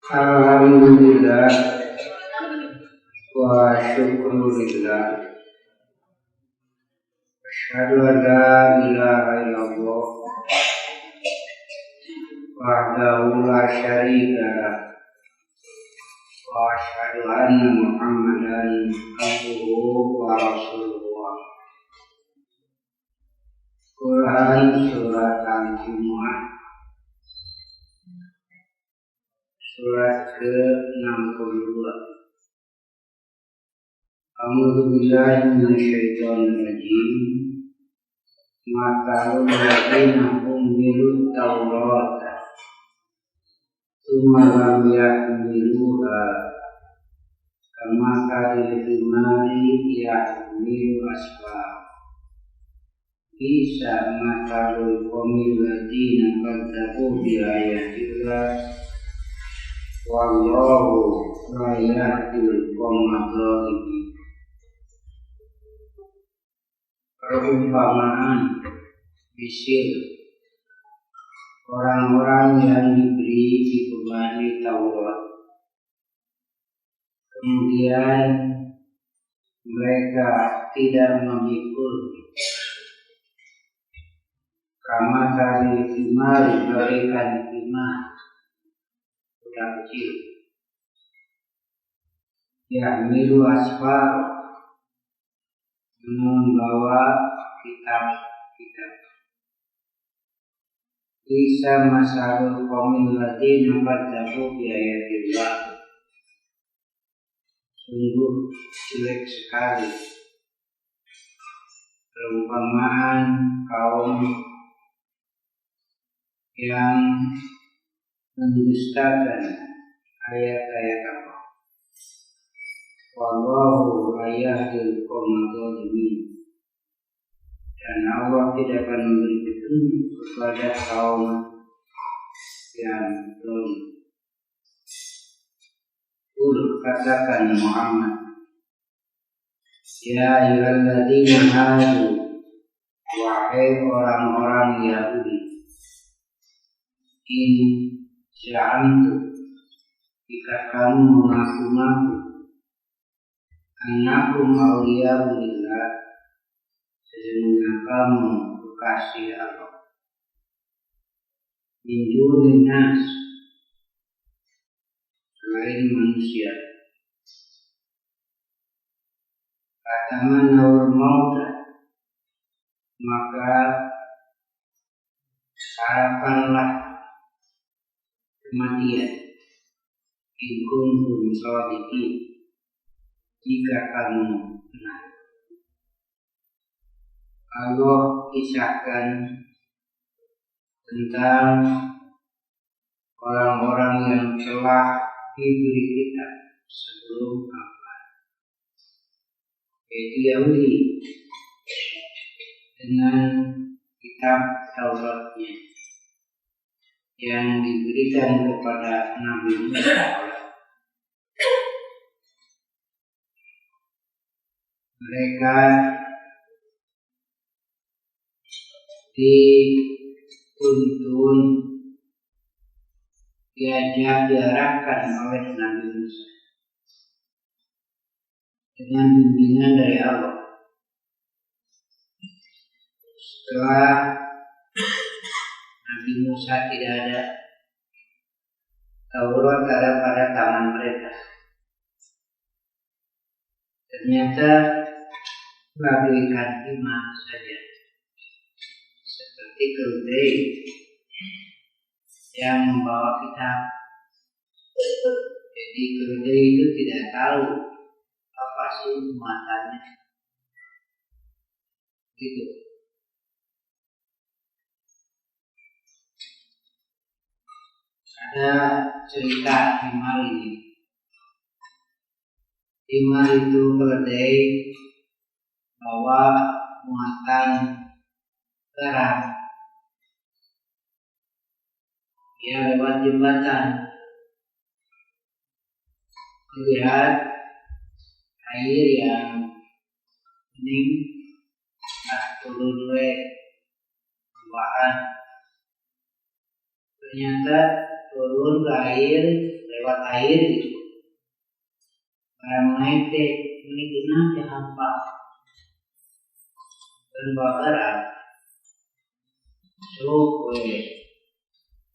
Alhamdulillah wa syukurillah. Asyhadu an la ilaha illallah wahdahu la syarika lah wa asyhadu anna Muhammadan abduhu wa rasuluh. Quran surat Al-Jumu'ah surat ke-62. A'udzu billahi minasyaitonir rajim. Matalul ladzina humilut Taurata tsumma lam yahmiluha kama kadil himari yahmilu asfar. Bisa matalul qawmil ladzina kadzabu bi ayatillah wallahu la yahdil qawmadh dhalimin. Perumpamaan bisil orang-orang yang diberi Taurat, kemudian mereka tidak memikul, kama tali himar bagaikan himar budak kecil, yahmilu asfar, membawa kitab-kitab. Bisa masalul qawmil ladzina kadzabu bi ayatillah. Sungguh jelek sekali perumpamaan kaum yang mendustakan ayat-ayat Allah. Wallahu la yahdil qawmadh dhalimin. Dan Allah tidak akan memberi petunjuk kepada kaum yang zalim. Katakan Muhammad, ya ayyuhalladzina hadu, wahai orang-orang Yahudi, in sya'antu, jika kamu mengaku-ngaku, annakum awliya'u lillah, sesungguhnya kamu kekasih Allah, min dunin nas, selain manusia, fatamannawul mauta, maka harapanlah kematian, in kuntum shadiqin, jika kamu benar. Allah kisahkan tentang orang-orang yang telah diberi kitab sebelum kapan, yaitu Yahudi dengan kitab Tauratnya yang diberikan kepada Nabi Musa. Mereka dituntun, diarahkan oleh Nabi Musa dengan bimbingan dari Allah. Setelah Nabi Musa tidak ada, Taurat ada pada tangan mereka. Ternyata bagaikan iman saja, seperti keledai yang membawa kitab. Jadi keledai itu tidak tahu apa sih muatannya. Gitu. Ada cerita himar ini. Himar itu keledai bawa muatan garam. Dia lewat jembatan, melihat air yang bening, turun perlahan. Ternyata turun ke air lewat lewat air gitu. Barang naik teh ini guna teh hampa dan babaran so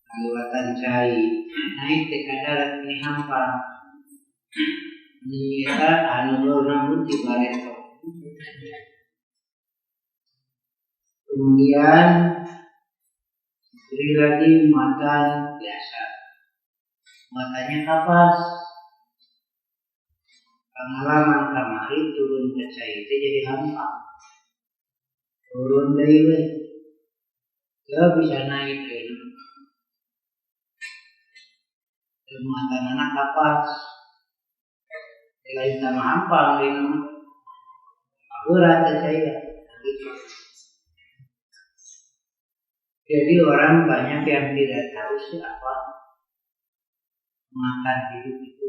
lewatan cai naik teh kadarat ini hampa ini kita anu rambut di bareto. Kemudian beri lagi muatan biasa, muatannya kapas. Pengalaman kamari turun ke cai itu jadi hampa, turun dari we, dia bisa naik ke muatan anak kapas, lain sama hampa ini, berat ke cai ya. Jadi orang banyak yang tidak tahu siapa makan hidup itu.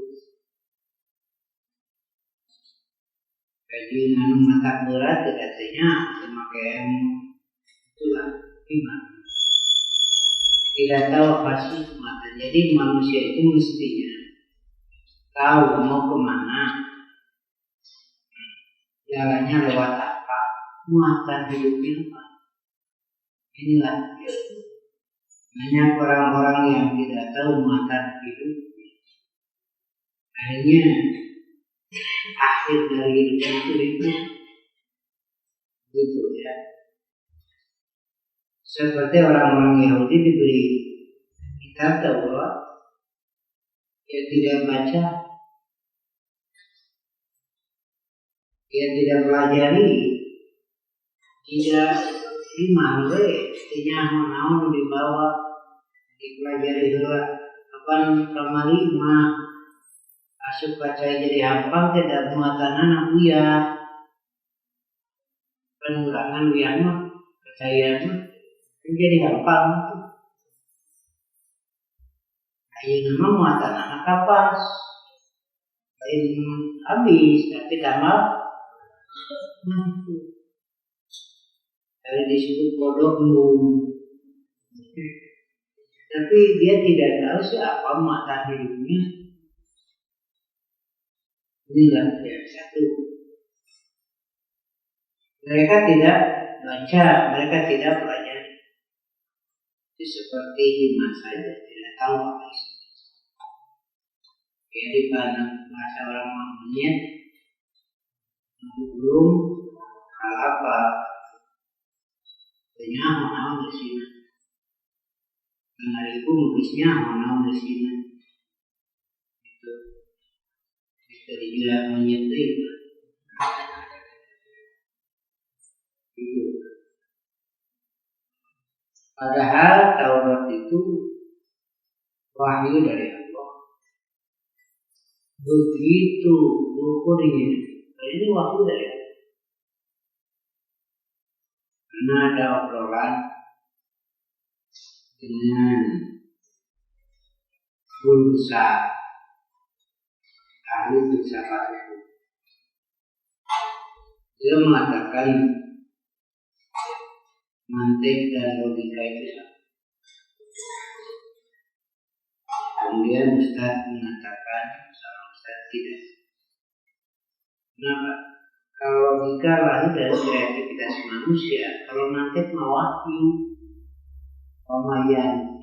Jadi makan berat artinya semakin itulah gimana? Tidak tahu apa sih makan. Jadi manusia itu mestinya tahu mau kemana, jalannya lewat apa, makan hidupnya apa. Inilah banyak orang-orang yang tidak tahu makan hidup. Akhirnya akhir dari hidupnya itu gitu ya. Seperti orang-orang Yahudi diberi kitab Taurat, dia tidak baca, dia tidak pelajari, tidak dimangre, artinya mau dibawa dipelajari dulu. Kapan kamari mah asup kacai jadi hampang tidak muatan anak uya pengurangan uya mah kacaian mah jadi hampang. Ayo nama muatan anak kapas lain habis tapi tambah dari disebut bodoh tapi dia tidak tahu siapa mata hidupnya. Inilah yang satu. Mereka tidak baca, mereka tidak pelajari. Itu seperti iman saja, tidak tahu apa itu. Jadi pada masa orang mampunya belum hal apa, artinya mau di sini. Karena itu nulisnya mau di sini. Itu dibilang menyetir. Itu. Padahal Taurat itu wahyu dari Allah. Begitu ukurnya. Ini wahyu dari Allah. Karena ada obrolan dengan guru besar ahli filsafat itu. Dia mengatakan mantik dan logika itu sama. Kemudian Ustaz mengatakan sama Ustaz tidak. Kenapa? Kalau logika lahir dari kreativitas manusia, kalau mantik mau wahyu,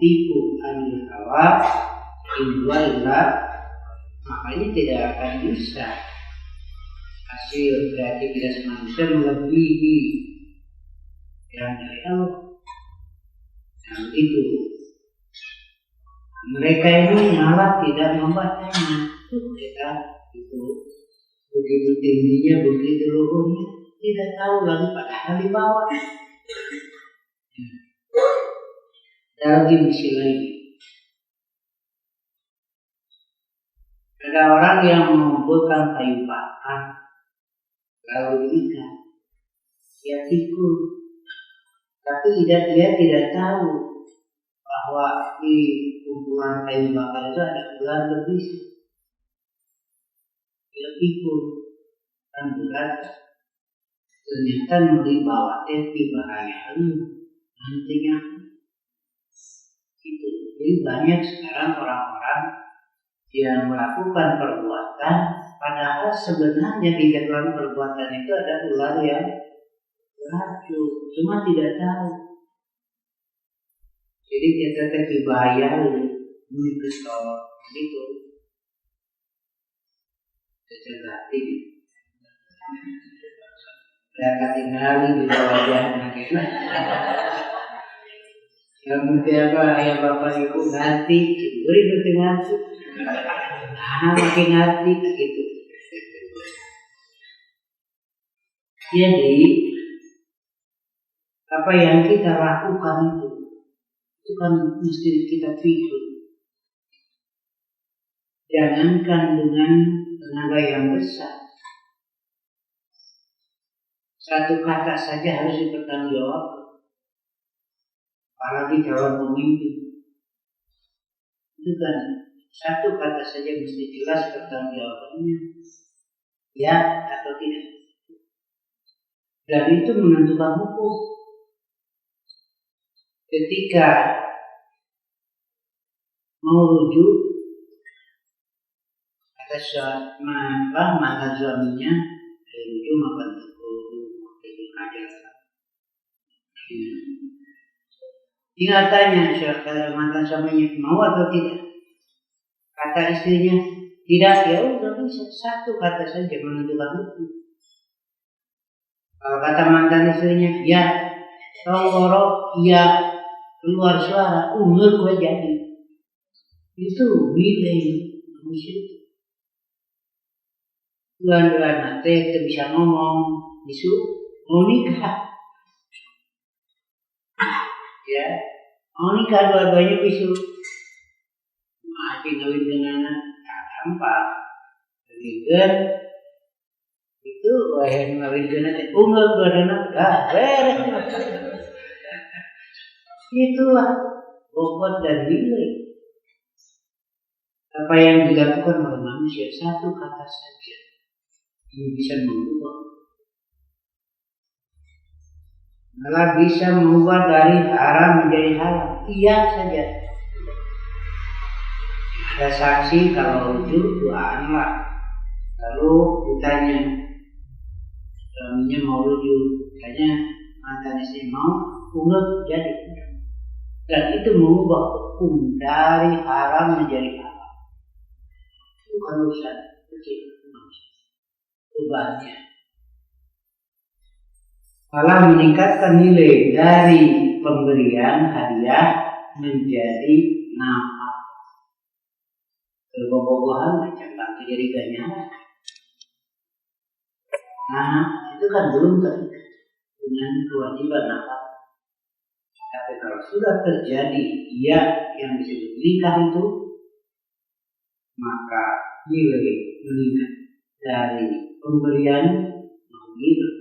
tipu anil hawa indwalillah, makanya tidak akan bisa hasil kreativitas manusia melebihi yang dari Allah. Nah itu mereka ini malah tidak membacanya. Kita itu begitu tingginya, begitu luhurnya, tidak tahu lagi padahal di bawah. Ada lagi misi lain. Ada orang yang mengumpulkan kayu bakar lalu diikat, dia pikul, tapi dia tidak tahu bahwa di kumpulan kayu bakar itu ada ular berbisa. Dia pikul dan berat, ternyata membawa tepi bahaya nantinya. Itu. Jadi banyak sekarang orang-orang yang melakukan perbuatan, padahal sebenarnya di dalam perbuatan itu ada ular yang beracun, cuma tidak tahu. Jadi kita bahaya ini kesal gitu, secerati. Mereka tinggali di wajahnya gitu. Yang penting apa ayah bapak ibu ngerti, beri itu ngerti. Nah, makin ngerti gitu. Jadi apa yang kita lakukan itu kan mesti kita pikir. Jangankan dengan tenaga yang besar, satu kata saja harus dipertanggungjawabkan. Apalagi calon pemimpin, itu kan satu kata saja mesti jelas pertanggungjawabannya, ya atau tidak. Dan itu menentukan hukum. Ketika mau rujuk atas mantan suaminya, rujuk makan itu aja. Tinggal tanya mantan suaminya mau atau tidak. Kata istrinya tidak, ya udah bisa satu kata saja menentukan hukum. Kalau kata mantan istrinya ya, tolong ya keluar suara, umur gue jadi. Itu nilai manusia. Tuan-tuan nanti itu bisa ngomong, isu mau nikah. Ya, mau nikah dua-duanya bisu. Mati ngawin dengan anak, gampang. Kemudian itu yang ngawin dengan anak, umur dua-duanya beres. Itulah bobot dan nilai. Apa yang dilakukan oleh manusia satu kata saja yang bisa mengubah. Malah bisa mengubah dari haram menjadi halal. Iya saja. Ada saksi kalau rujuk duaan lah. Lalu ditanya suaminya mau rujuk, tanya mantan istri mau, umur jadi. Dan itu mengubah hukum dari haram menjadi halal. Bukan urusan kecil, perubahannya. Malah meningkatkan nilai dari pemberian hadiah menjadi nafkah. Kebobogohan macam bantu jadi ganyaran. Nah, itu kan belum terikat dengan kewajiban nafkah. Tapi kalau sudah terjadi yang disebut nikah itu, maka nilai meningkat dari pemberian menggila.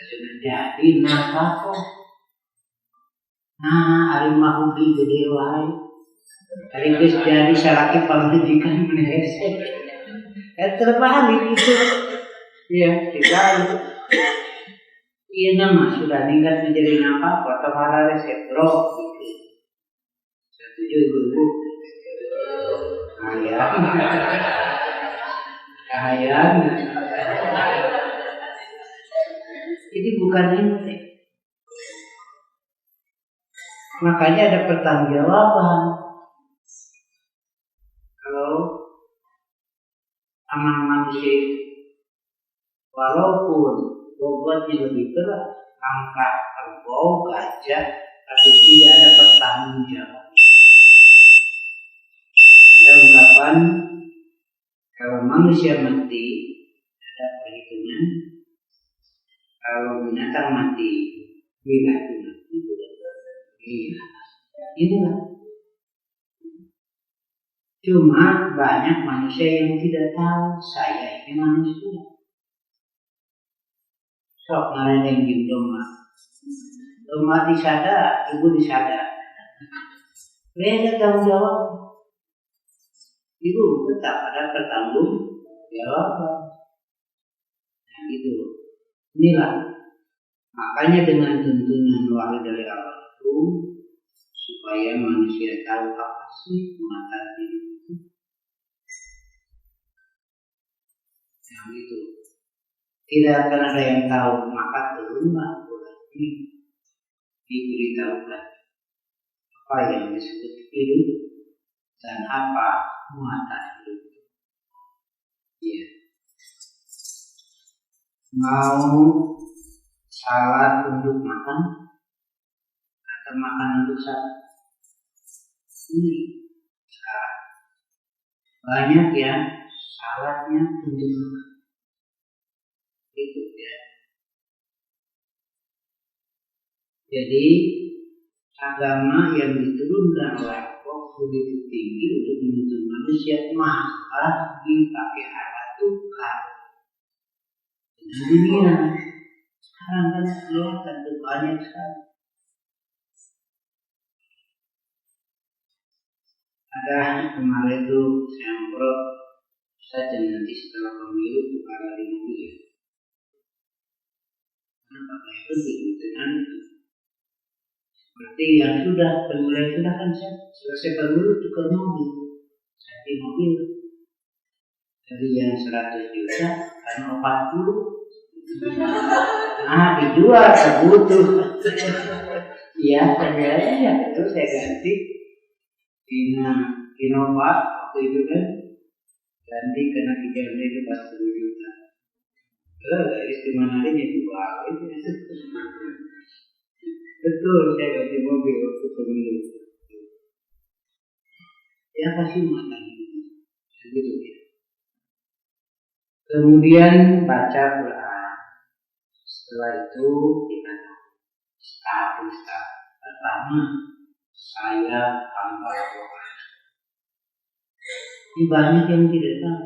Sudah jadi nafkah. Nah, hari mau gede wae. Hari geus jadi salaki pamajikan menehese. Terbalik itu. Ya, tidak. Iya nama sudah meningkat menjadi nafkah, atau malah resep bro. Setuju ibu. Kahayang. Jadi bukan ini. Makanya ada pertanggungjawaban. Kalau aman manusia, walaupun bobotnya lebih berat, angkat kerbau, gajah, tapi tidak ada pertanggungjawaban. Ada ungkapan kalau manusia mati ada perhitungan. Kalau binatang mati, binatang mati. Iya, inilah. Cuma banyak manusia yang tidak tahu saya ini manusia. Sok ngareng di domba disada, ibu disada. Beda tanggung jawab. Ibu tetap ada bertanggung jawab. Nah gitu. Inilah. Makanya dengan tuntunan wahyu dari Allah itu supaya manusia tahu apa sih mata diri itu. Yang itu tidak akan ada yang tahu, maka turunlah Quran ini diberitahukan apa yang disebut hidup dan apa muatan hidup. Ya. Mau salat untuk makan atau makan untuk salat? Ini salat. Banyak yang salatnya untuk makan. Itu ya. Jadi agama yang diturunkan oleh Allah begitu tinggi untuk menuntun manusia, maka dipakai alat tukar dengan dunia. Sekarang kan kelihatan tuh banyak sekali. Ada kemarin tuh saya ngobrol saja nanti setelah pemilu tukar lagi mobil ya. Kenapa kayak begitu dengan seperti yang sudah pemilihan sudah kan selesai pemilu tukar mobil, jadi mobil dari yang 100 juta kan 40. Nah dijual sebutuh. Iya terjadi itu saya ganti Innova waktu itu kan ganti kena 3 itu pas 10 juta. Istimewa dijual itu. Betul saya ganti mobil waktu pemilu. Ya kasih makan begitu ya. Kemudian baca Quran. Setelah itu kita status pertama saya hamba Allah. Ini banyak yang tidak tahu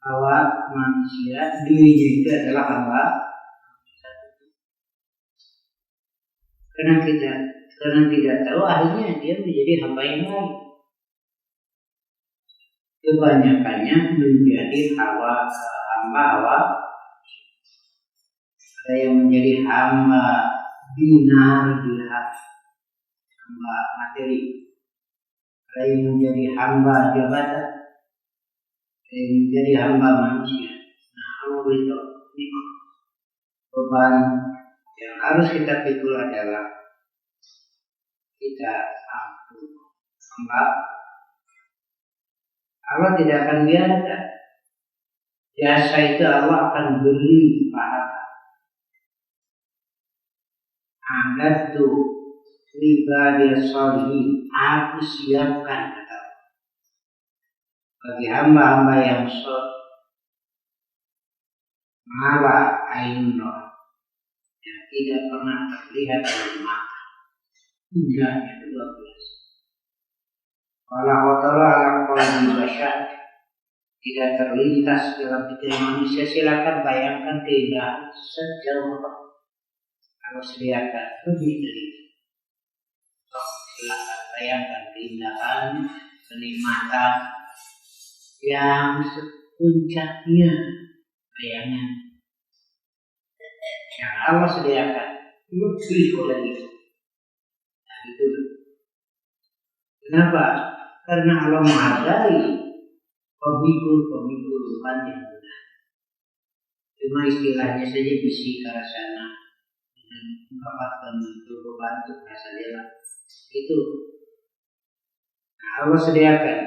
bahwa manusia dirinya itu adalah hamba. Karena tidak tahu akhirnya dia menjadi hamba yang lain. Kebanyakannya menjadi hamba hawa. Ada yang menjadi hamba dinar dirham, hamba materi. Ada yang menjadi hamba jabatan, ada yang menjadi hamba manusia. Nah, Allah beritahu ini beban yang harus kita pikul adalah kita hamba. Allah tidak akan biarkan. Jasa itu Allah akan beri pahala. Agar tuh ibadah sholihin aku siapkan kata bagi hamba-hamba yang soleh malah ainun yang tidak pernah terlihat oleh mata indahnya luar biasa. Walau kotorlah alam qalbi bashar tidak terlintas dalam pikiran manusia. Silakan bayangkan keindahan sejauh apa kalau sediakan lebih dari itu. Silakan bayangkan keindahan kenikmatan yang sepuncaknya bayangan yang Allah sediakan lebih dari itu. Nah, itu. Kenapa? Karena Allah menghargai pemikul Tuhan yang benar. Cuma istilahnya saja bisi ke arah sana dan mendapatkan beban untuk rasa rela. Itu. Nah, Allah sediakan.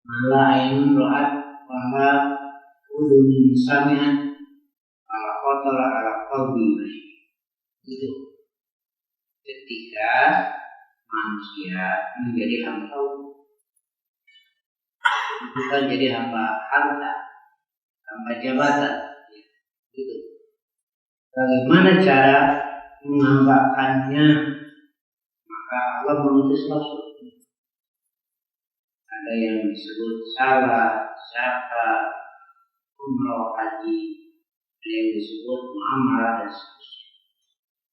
Malah ainun ro'at, malah udun sami'at, malah kotolah ala qalbi. Itu. Ketika manusia menjadi hamba Allah, bukan jadi hamba harta, hamba jabatan. Gitu. Bagaimana cara menghambakannya? Maka Allah mengutus Rasul. Ada yang disebut salat, zakat, umroh, haji, ada yang disebut muamalah dan seterusnya.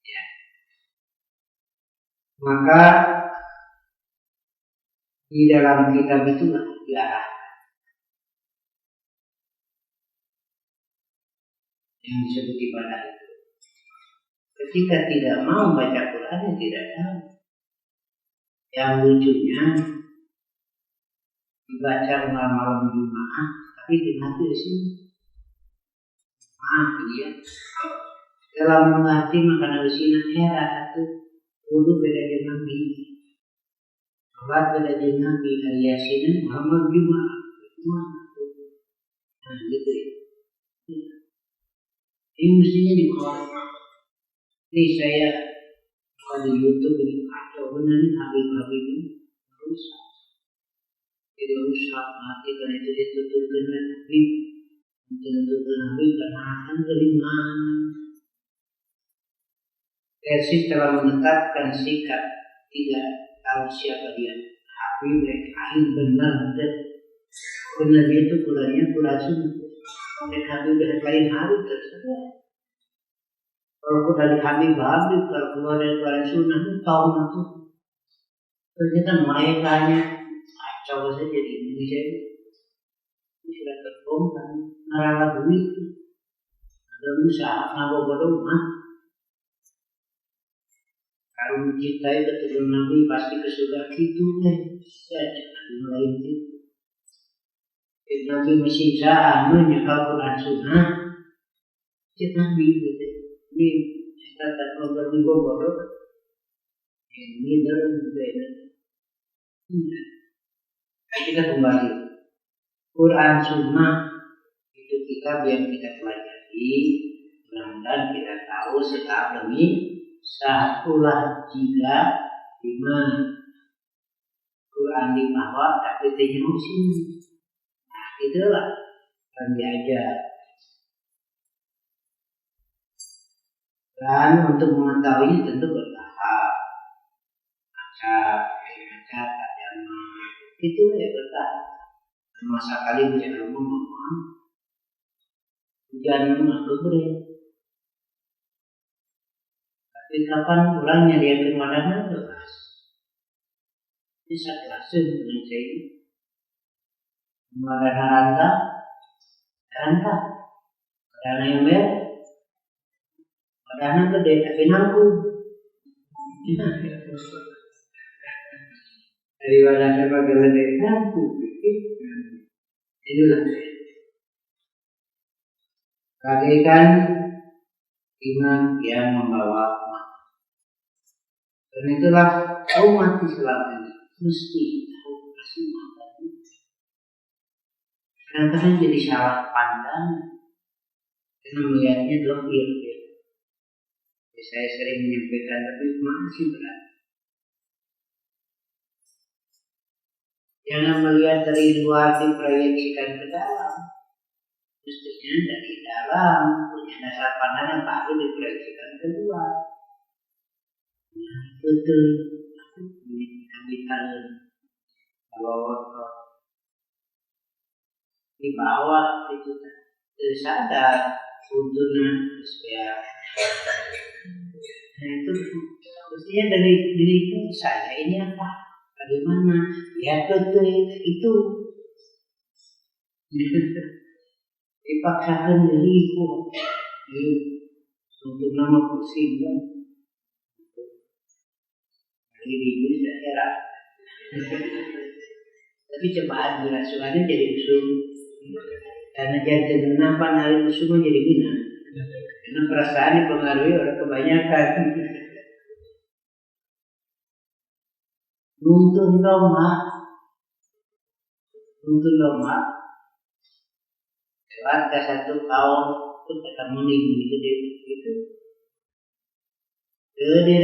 Ya. Maka di dalam kitab itulah diarahkan yang disebut ibadah itu. Ketika tidak mau baca Quran, tidak tahu. Yang lucunya dibaca malam Jumat, tapi tapi hati di sini. Ya. Dalam mengerti makanan di sini era itu wudhu beda dengan Nabi, sholat beda dengan Nabi, Yasin Muhammad Jumat, nah gitu ya. Ini mestinya dikorek. Ini saya di YouTube ini kacau benar nih Habib ini rusak. Jadi rusak mati karena itu ditutup dengan Habib, ditutup Habib karena akan dari mana? Persis telah menetapkan sikap tidak tahu siapa dia. Habib mereka akhir benar dan benar itu pulangnya kurang mereka Habib dari lain hari terserah. Kalau dari Habib, kalau keluar dari sunnah itu tahun itu ternyata mereka-nya kacau saja di Indonesia ini sudah terbongkar narala duit ada usaha ngabok rumah kalau mencintai keturunan Nabi pasti ke surga gitu saya jangan mulai itu Nabi masih bisa menyakal Quran sunnah Nabi gitu. Ini kita tak perlu bodoh. Ini dalam budaya. Kita kembali. Quran Sunnah itu kitab yang kita pelajari. Mudah-mudahan kita tahu setelah demi satulah jika iman Quran di bawah tapi tidak sini. Nah itulah yang diajar. Dan untuk mengetahui tentu bertahap, baca agama itu ya bertahap. Masa kali bicara ngomong, hujan berberi. Tapi kapan pulangnya dia ke Madinah jelas. Bisa kelasin dengan saya ini. Madinah ranta, yang ber. Padahal gede tapi nanggung. Dari mana sebagai gede nanggung. Itulah. Bagaikan iman yang membawa umat. Dan itulah umat Islam ini mesti tahu kasih mata. Kadang-kadang jadi salah pandang. Karena melihatnya dohir. Saya sering menyampaikan tapi masih berat. Jangan melihat dari luar diproyeksikan ke dalam. Mestinya dari dalam punya dasar pandangan baru diproyeksikan ke luar. Nah, betul. Kita bawa di bawah itu sadar untuknya supaya. Nah itu mestinya dari diri itu saya ini apa? Bagaimana? Ya betul itu dipaksakan diriku untuk nama kursi diriku daerah. Tapi cobaan berasuhannya jadi usul karena jadi kenapan hari usulnya jadi gina. Karena perasaan dipengaruhi oleh kebanyakan. Nuntun lomba lewat ke satu kaum itu ketemu gitu gitu. Jadi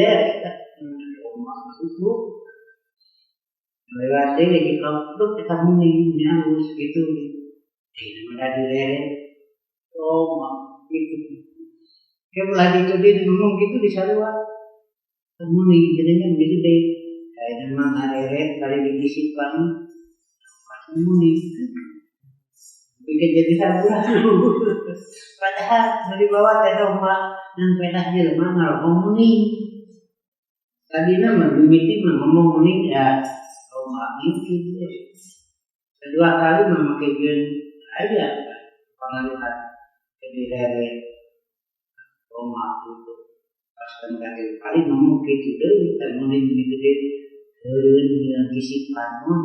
lomba itu lewat lagi kaum itu ketemu harus gitu. Ada direret lomba gitu. Dia lagi itu dia ngomong gitu di Sarua. Kamu nih jadinya begitu deh. Kayak memang areret kali dibisikan. Kamu nih. Bikin jadi Sarua. Padahal dari bawah ada rumah dan pedah di rumah ngomong nih. Tadi nama mimiti ngomong nih ya rumah mimpi. Kedua kali memakai jen aja pengaruhan kediri rumah itu pas terakhir kali ngomong gitu deh kita ngomongin gitu deh dengan kisi panon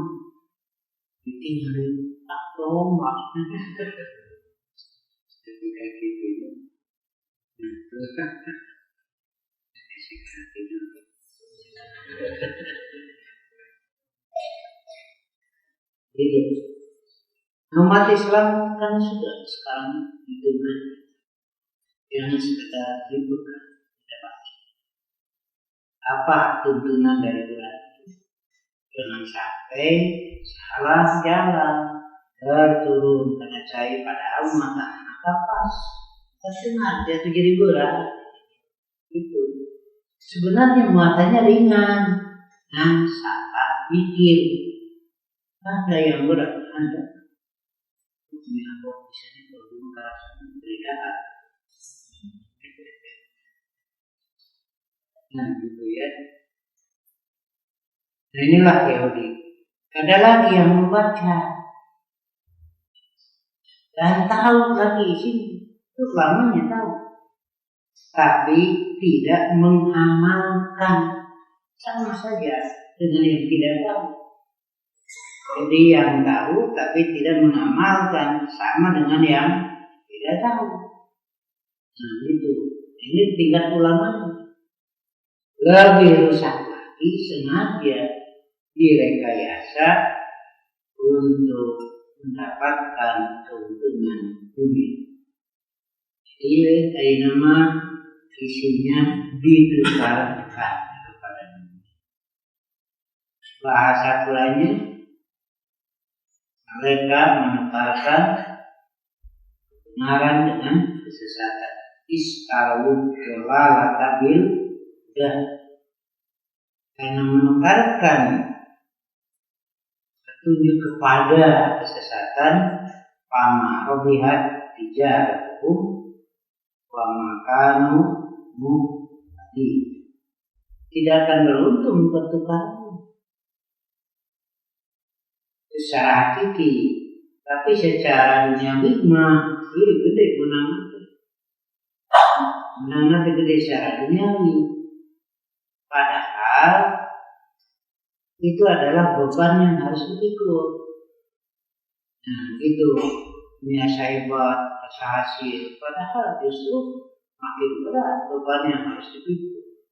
ditinggalin tak tombak. Jadi kayak gitu ya. Terus jadi umat Islam kan sudah sekarang hidup yang sekedar hiburan. Apa tuntunan dari Quran? Jangan sampai salah jalan terturun karena cai pada umat maka pas tersengat dia jadi berat. Itu sebenarnya muatannya ringan, nah salah mikir ada yang berat ada. Ini apa misalnya kalau merasa berikan. Nah gitu ya. Nah inilah teori. Ada lagi yang membaca dan tahu lagi sini itu lamanya tahu, tapi tidak mengamalkan, sama saja dengan yang tidak tahu. Jadi yang tahu tapi tidak mengamalkan sama dengan yang tidak tahu. Nah itu, ini tingkat ulamanya. Lebih rusak lagi sengaja direkayasa untuk mendapatkan keuntungan dunia. Jadi nama isinya ditukarkan kepada dunia. Bahasa pulanya mereka menukarkan kebenaran dengan kesesatan. Iskarul kelalata bil dan karena menukarkan petunjuk kepada kesesatan, pama robihat tijar hukum wamakanu muhdi, tidak akan beruntung pertukaran secara hakiki, tapi secara duniawi mah lebih gede menang gede secara duniawi. Padahal itu adalah beban yang harus dipikul. Nah itu menyelesaikan rasa hasil. Padahal justru makin berat beban yang harus dipikul.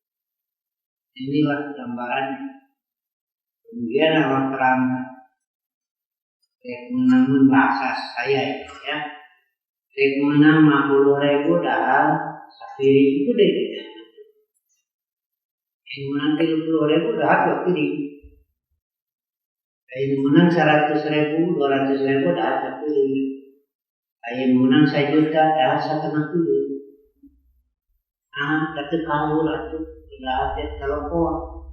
Inilah gambarannya. Kemudian Allah terangkan. Menang bahasa saya ya. Menang 50.000 dalam safiri itu deh. Yang menang 30.000 dah ada pilih. Yang menang 100.000, 200.000 dah ada pilih. Yang menang 1 juta dah 1,5 pilih. Nah, kata kalau lah tu tidak ada telepon.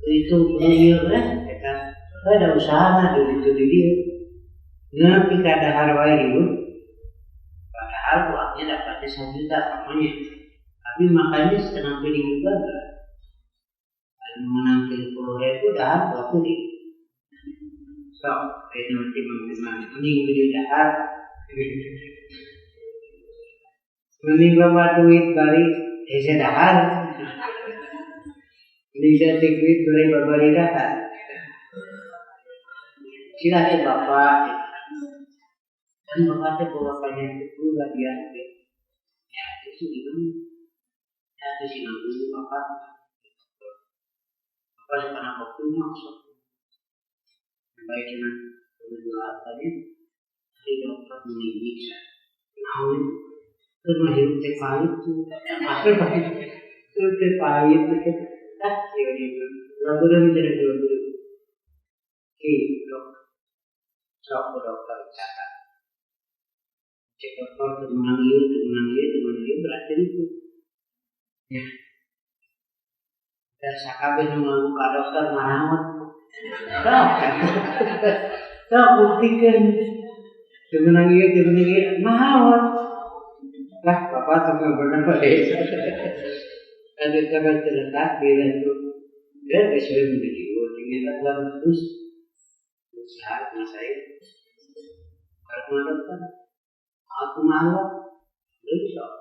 Itu beliau kata ada usaha nak itu dia. Nah, kita ada harwai itu. Padahal uangnya dapatnya 1 juta namanya. Tapi makanya setengah pilih juga enggak. Menang 30.000 dah waktu di sok nanti mending beli dahar mending bawa duit balik dahar mending saya duit beli babari dahar silakan bapak dan bapaknya bapaknya itu udah biasa ya itu gimana ya itu sih dulu bapak karena waktu maksud baik dengan kedua tadi di dokter menyiksa tahu itu hidup terpahit itu apa itu terpahit itu itu lalu menjadi dulu sok dokter catat cek dokter menang itu berarti itu ya dan sakabeh membuka dokter marawat. Tak buktikan. Sebenarnya marawat. Lah bapak tukang bernama desa. Ada kabar terletak di itu. Dia sudah menjadi kita dalam terus usaha saya. Kalau dokter, aku malu, besok.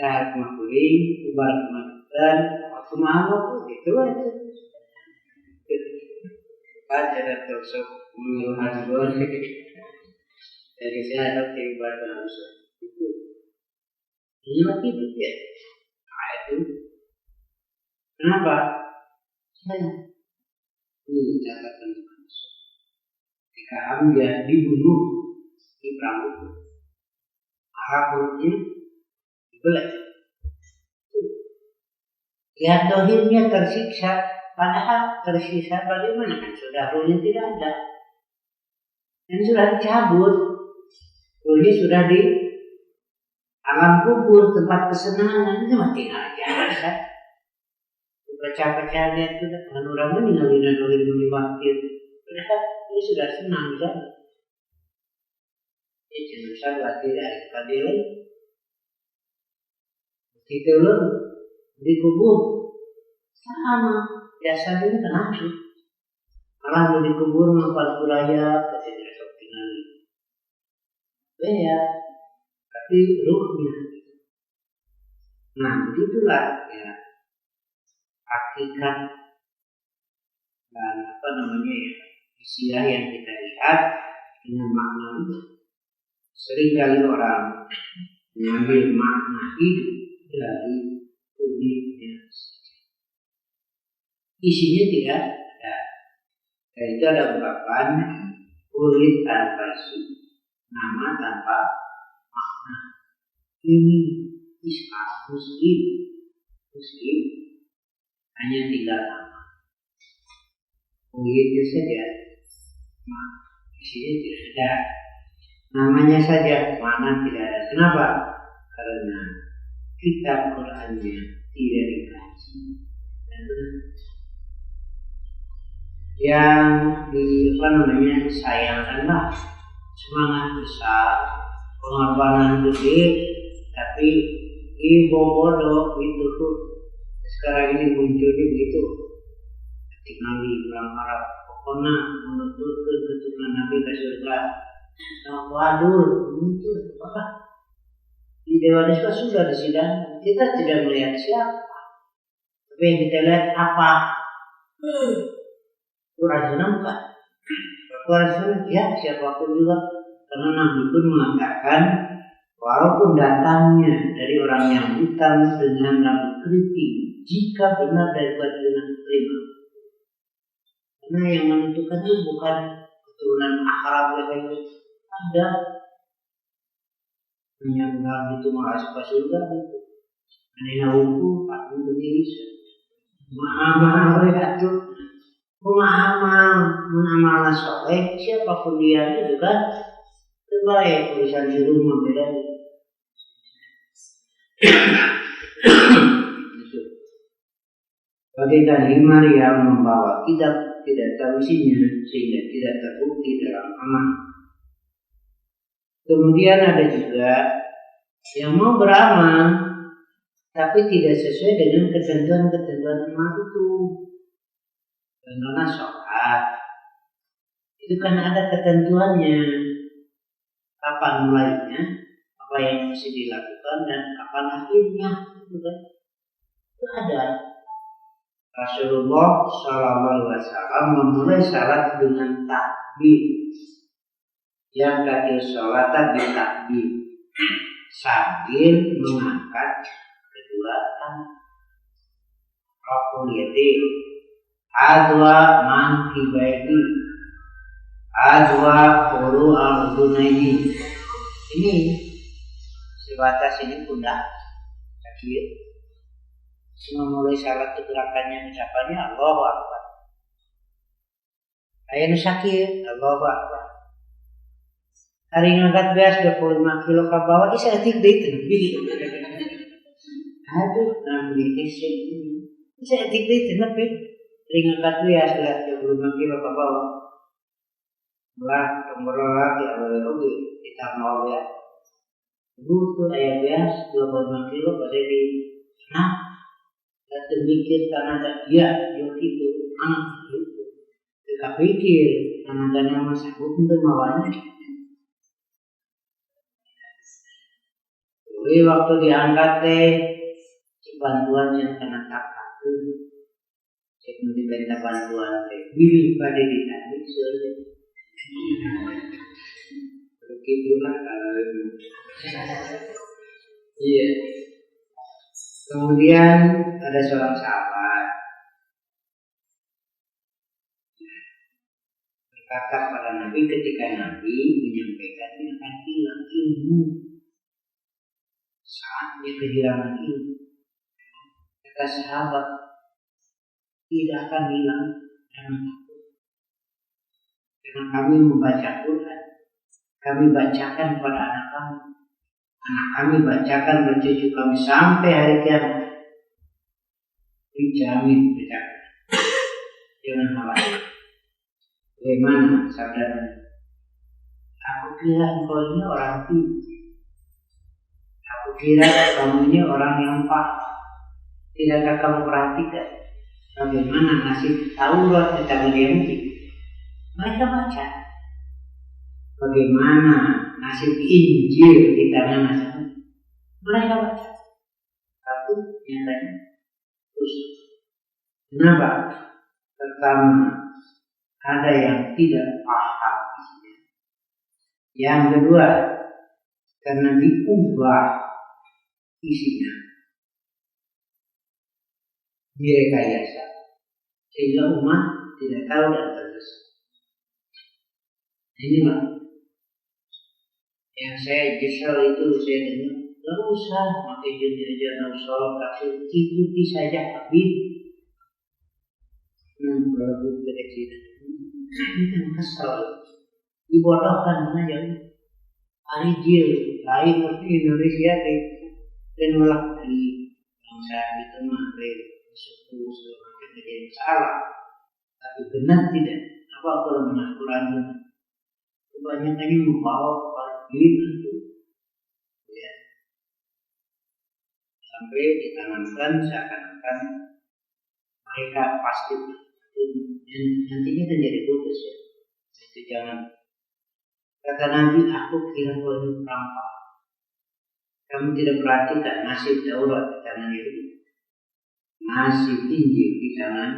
Saat makuling, ubar kemarin, waktu malam itu aja. Cara tusuk muluhan gol. Dari saya ada ibadah langsung. Itu lagi itu ya. Itu kenapa? Saya mencatatkan langsung. Ketika Hamzah dibunuh di perang itu, arah perutnya dibelah. Lihat dohirnya tersiksa, padahal tersisa bagaimana kan sudah ruhnya tidak ada dan sudah dicabut, ruhnya sudah di alam kubur tempat kesenangan itu mati aja kan? Pecah-pecah dia itu orang meninggalin dohir meniwatir, padahal ini sudah senang kan? Ini jenusan berarti dari kadil, begitu loh. Dikubur sama biasa ini kenapa? Malah dikubur mengapa kuraya pasti tidak tinggal. Ya, tapi ruhnya. Nah, begitulah ya hakikat dan istilah yang kita lihat dengan makna itu. Seringkali orang mengambil makna hidup dari tubuhnya saja. Isinya tidak ada. Dan itu ada ungkapan kulit tanpa isi, nama tanpa makna. Ini islam muslim hanya 3 nama. Kulitnya saja, isinya tidak ada. Namanya saja, makna tidak ada. Kenapa? Karena kitab Qurannya tidak dikaji dan yang disayangkanlah semangat besar, pengorbanan gede, tapi bodoh itu tuh sekarang ini munculnya begitu. Ketika Nabi orang Arab pokoknya menuntut keturunan Nabi ke surga. Waduh, itu apa? Di Dewan Islam sudah disidang, kita tidak melihat siapa, tapi yang kita lihat apa? Kerajinan kan? Kerajinan ya siapapun juga, karena Nabi pun mengatakan walaupun datangnya dari orang yang hitam dengan rambut keriting, jika benar dari keturunan terima, karena yang menentukan itu bukan keturunan Arab yang ada. Menyangkal itu malah suka surga itu. Aneh hukum, aku Indonesia. Mengamal itu, mengamal soleh, siapapun dia itu kan terbaik tulisan di rumah beda. Bagaikan Maryam membawa kitab tidak tahu isinya sehingga tidak terbukti dalam amal. Kemudian ada juga yang mau beramal tapi tidak sesuai dengan ketentuan-ketentuan amal itu. Contohnya sholat, itu kan ada ketentuannya, kapan mulainya, apa yang mesti dilakukan dan kapan akhirnya, itu ada. Rasulullah SAW memulai salat dengan takbir. Yang tadi sholat ditakbir sambil mengangkat kedua tangan. Raful yadayni adwa mankibaini adwa quru al-udunaini. Ini sebatas ini pundak kaki. Memulai salat gerakannya ucapannya Allahu Akbar. Ayat sakit Allahu Akbar. Hari ngangkat beas 25 kilo ke bawah, bisa etik deh lebih. Aduh, namanya kesek ini. Bisa etik deh lebih. Hari ngangkat beas 25 kilo ke bawah. Lah, kemurah ya oke, kita mau ya. Butuh ayat beas 25 kilo pada di nah, dan mikir karena ada dia, yuk itu, anak itu. Kita pikir karena ada nama sebut untuk mawanya. Jadi waktu diangkat bantuan yang kena takut, Cek minta bantuan diri pada ditanya saja. Begitulah kalau iya. Kemudian ada seorang sahabat berkata pada Nabi ketika Nabi menyampaikan ini akan hilang ilmu, saatnya kehilangan ilmu. Kata sahabat, tidak akan hilang, jangan takut. Karena kami membaca Quran, kami bacakan kepada anak kami, anak kami bacakan bercucu kami sampai hari kiamat. Dijamin tidak. Jangan khawatir. Bagaimana saudara? Aku kira engkau ini orang pintar. Aku kira kamu ini orang yang paham. Tidakkah kamu perhatikan bagaimana nasib Taurat di tangan Yahudi? Mereka baca. Bagaimana nasib Injil di tangan Nasrani? Mereka baca. Tapi nyatanya rusak. Kenapa? Pertama, ada yang tidak paham isinya. Yang kedua, karena diubah isinya, direkayasa, sehingga umat tidak tahu dan tersesat. Inilah yang saya nyesal itu, saya dengar, nggak usah pakai jenis nausol, kasih ikuti saja Habib. Berlaku kekecilan. Ini kan kesal, dibodohkan saja. Arijil, lain seperti Indonesia, dan nolak dari bangsa itu mah, suku segala macam jadi salah. Tapi benar tidak? Apa kalau mengakurannya? Kebanyakannya membawa duit itu, ya, sampai ditanamkan seakan-akan mereka pasti nantinya terjadi putus ya. Itu jangan. Kata Nabi, aku kira kau ini perampok. Kamu tidak perhatikan nasib Taurat di tangan Yahudi, nasib Injil di tangan.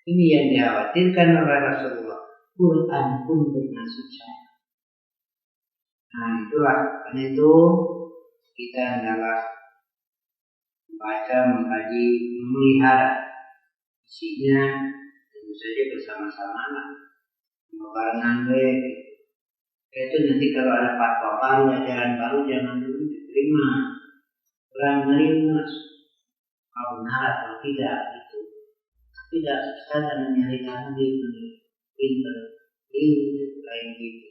Ini yang dikhawatirkan oleh Rasulullah. Quran pun bernasib saya. Nah itulah, karena itu kita adalah membaca, mengkaji, memelihara isinya, tentu saja bersama-sama lah. Barengan itu nanti kalau ada fatwa baru, ajaran baru, jangan dulu diterima. Orang menerima, kalau benar atau tidak itu. Tidak susah karena nyari kamu di pinter, ini lain gitu.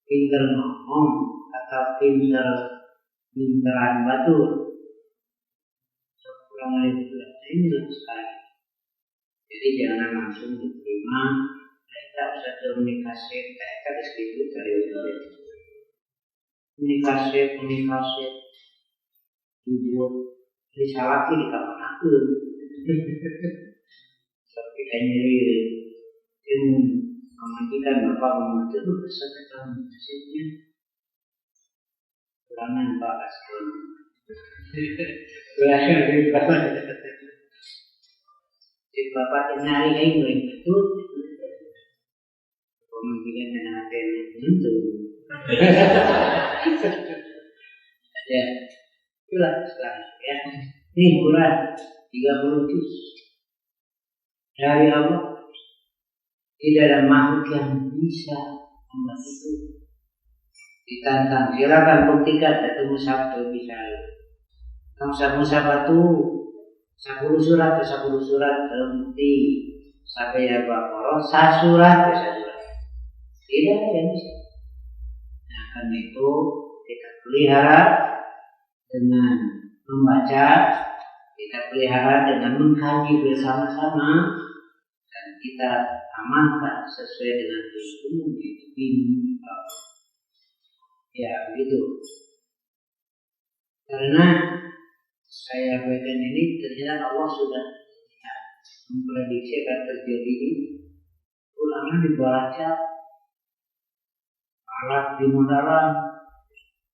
Pinter ngomong atau pinteran batu. Kurang lebih ini lebih sekali. Jadi jangan langsung diterima. Kita usah komunikasi. Kita diskusi dari komunikasi. Jujur. Jadi salah di kamar aku. Tapi kayaknya memastikan bapak membantu itu kesempatan hasilnya. Kurangan Pak Aston. Belajar dari bapak. Si bapak nyari kayu itu. Pemilihan dan hati itu. Ya, itulah sekarang ya. Ini Quran 30 juz dari Allah. Tidak ada makhluk yang bisa membuat itu. Ditantang, silakan buktikan ketemu Sabtu bisa. Mushaf itu 10 surat ke 10 surat terbukti sampai ya Baqarah 1 surat ke 1 surat. Tidak ada yang bisa. Nah, karena itu kita pelihara dengan membaca, kita pelihara dengan mengkaji bersama-sama, dan kita amankan sesuai dengan hukum yaitu bimbingan. Ya begitu. Karena saya bagian ini ternyata Allah sudah memprediksi akan terjadi ini. Ulama dibaca, alat di modalan,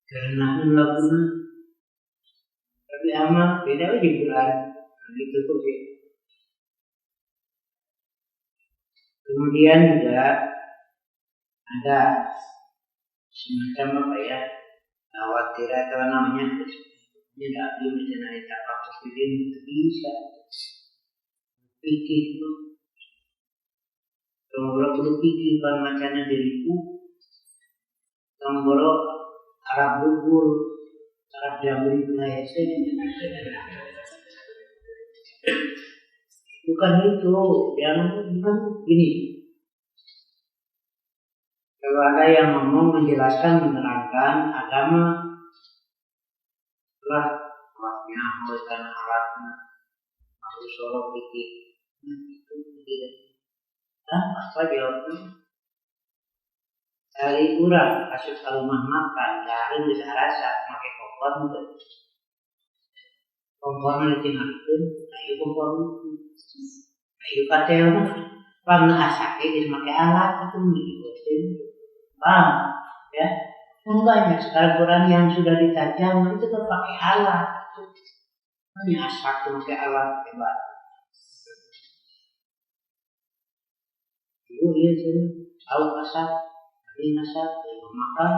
karena laguna. Tapi amal beda aja Quran. Itu tuh. Kemudian juga ada semacam apa ya, khawatir atau namanya ini tidak bisa kita praktek ini bisa pikir itu kalau perlu pikir kan macamnya diriku kalau Arab bubur Arab jamri itu bukan itu yang bukan gini. Kalau ada yang ngomong menjelaskan menerangkan agama telah alatnya bukan alatnya harus sorok pikir itu tidak. Apa jawabnya? Kali kurang kasih rumah makan dari bisa rasa pakai kompor untuk kompor nanti ngapain? Ayo kompor, ayo katel karena asaknya jadi pakai alat itu menjadi paham ya? Banyak sekarang Quran yang sudah ditajam itu kan pakai alat. Hanya asak pakai alat hebat. Ibu dia sini tahu asak, hari asak, makan,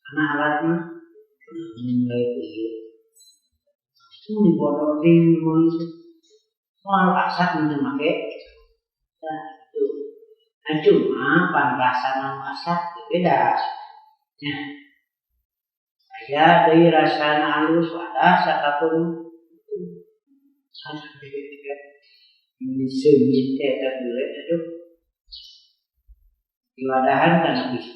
karena alatnya mulai itu. Itu dibodohin itu. Soal asak nanti pakai, nah itu. Nah cuma pantasan asak beda. Ya, saya dari rasa halus ada siapapun ini semit kita boleh itu diwadahan karena bisa.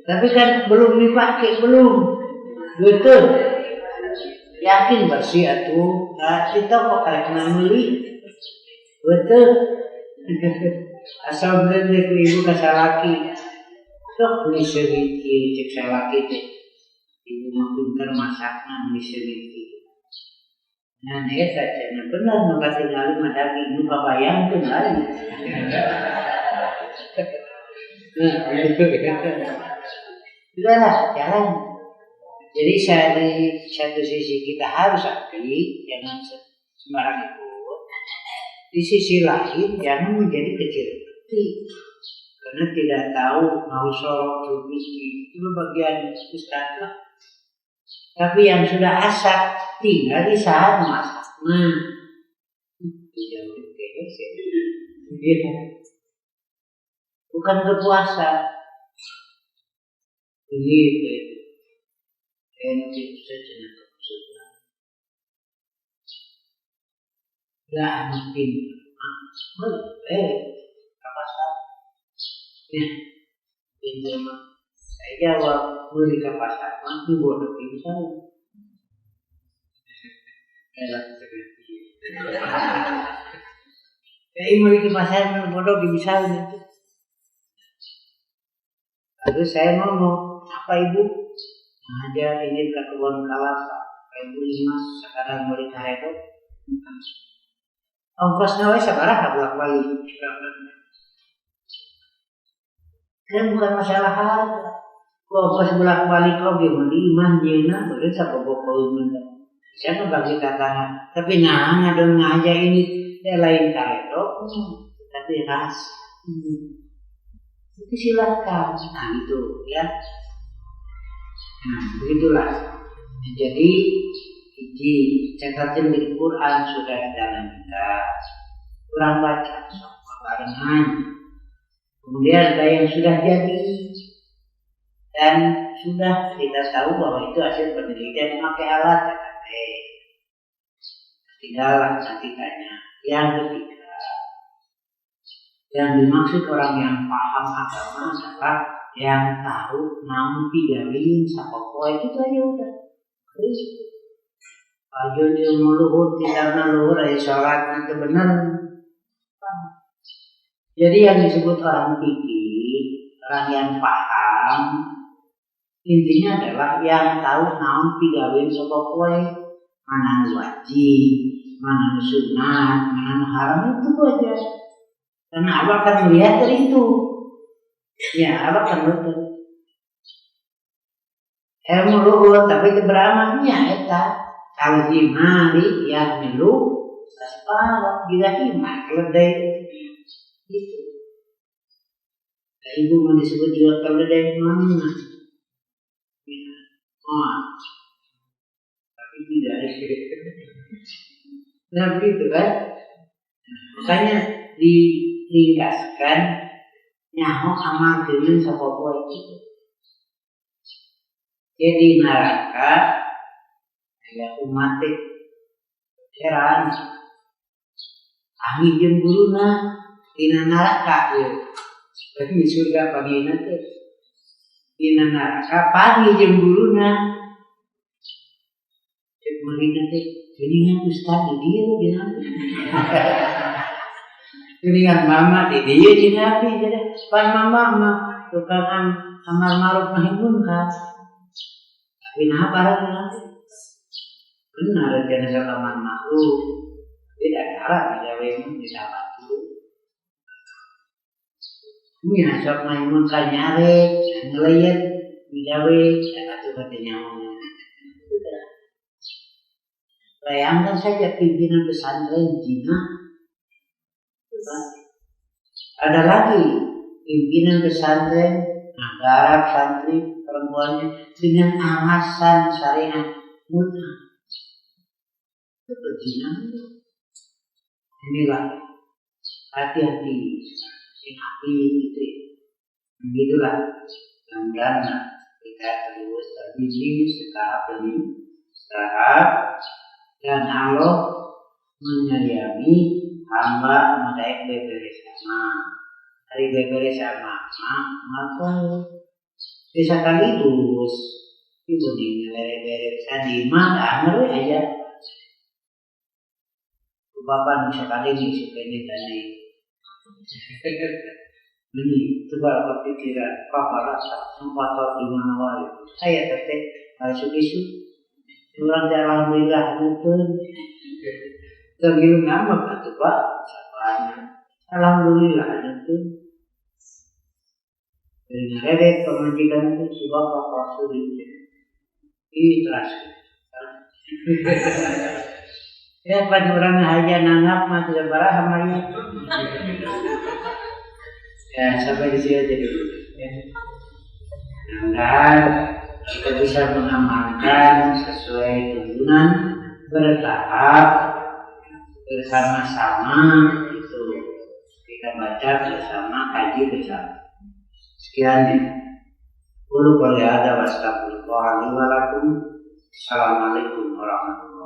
Tapi kan belum dipakai belum, betul. Yakin bersih atuh, kita kok karek beli, betul. Asal beli ke ibu kasalaki. Sok beli sedikit, cek salaki teh. Ibu mah pintar masakna beli sedikit. Nah, dia saja benar nggak tinggal mah daging, nu kabayangkeun lagi. Sudahlah, jalan. Jadi dari satu sisi kita harus aktif, jangan sembarang ikut. Di sisi lain jangan menjadi kecil hati karena tidak tahu mau sorok itu bagian ustaz. Tapi yang sudah asak tinggal di saat masak. Nah, bukan berpuasa. Ini itu saja dah mungkin apa sah ya ini saya jawab beli ke pasar mampu bodoh ini saya saya beli ke pasar bodoh bisa itu lalu saya ngomong apa ibu ada ini ke kebun kelapa ibu Limas sekarang beli karet ongkosnya wes sekarang bolak-balik. Kan bukan masalah harga. Kok ongkos bolak-balik kok gimana imah nyeuna beureut sabobok mana. Siapa bagi tatanan. Tapi nah ngadon ngaja ini lain kaedo. Tapi ras. Itu silakan. Nah itu ya. Nah begitulah. Jadi catatan di Quran sudah di dalam kita kurang baca sama barengan kemudian ada yang sudah jadi dan sudah kita tahu bahwa itu hasil penelitian memakai alat tinggal nanti tanya yang ketiga yang dimaksud orang yang paham agama adalah yang tahu namun pidalin sapopoe itu aja udah Ajun ilmu luhur, tidak luhur, sholat itu benar. Jadi yang disebut orang fikih, orang yang paham, intinya adalah yang tahu naon pigawin sapa kowe, mana wajib, mana sunat, mana haram itu aja. Karena Abah akan melihat dari itu. Ya, Abah akan betul. ilmu luhur tapi itu beramalnya eta kalau himari yang milu separuh bila himar keledai itu. Nah, ibu mau disebut juga keledai mana? Tapi tidak. Nah begitu kan? Makanya diringkaskan nyaho amal dengan sebuah itu. Jadi neraka ya umat heran ahli jeung guruna dina neraka ya. Tapi surga pagi nanti dina neraka pagi jeung guruna. Cek mari nanti geningan ustaz di dieu dina. Geningan mama di dieu dina api jadi pan mama tukang amar ma'ruf nahi munkar. Nah, barang benar jangan salaman makhluk tidak cara dijawabin didapat dulu. Ini asal maimun kanyare ngeliat dijawab atau katanya sudah. Bayangkan saja pimpinan pesantren Cina. Ada lagi pimpinan pesantren Arab santri perempuannya dengan alasan syariat mutlak itu perjinan. Inilah hati-hati api itu begitulah dan kita terus terbimbing setahap demi setahap dan Allah menyayangi hamba mereka bersama. Hari beberes sama maka bisa sekaligus ibu nih beres tadi mah anger aja bapak nih sekali nih sekali tadi ini coba apa pikiran apa rasa sempat di mana wali saya teteh masuk isu kurang alhamdulillah betul tergilu nama kata pak alhamdulillah betul. Dan ada pemajikan itu sebab apa sulit ikhlas. Ya pada orang aja nanggap mah tidak barah amanya. Ya sampai di sini aja dulu. Mudah-mudahan kita bisa mengamalkan sesuai tuntunan bertahap bersama-sama itu kita baca bersama kaji bersama. Sekian ya. Qul qul ya ada wa astagfirullah li wa lakum. Assalamualaikum warahmatullahi wabarakatuh.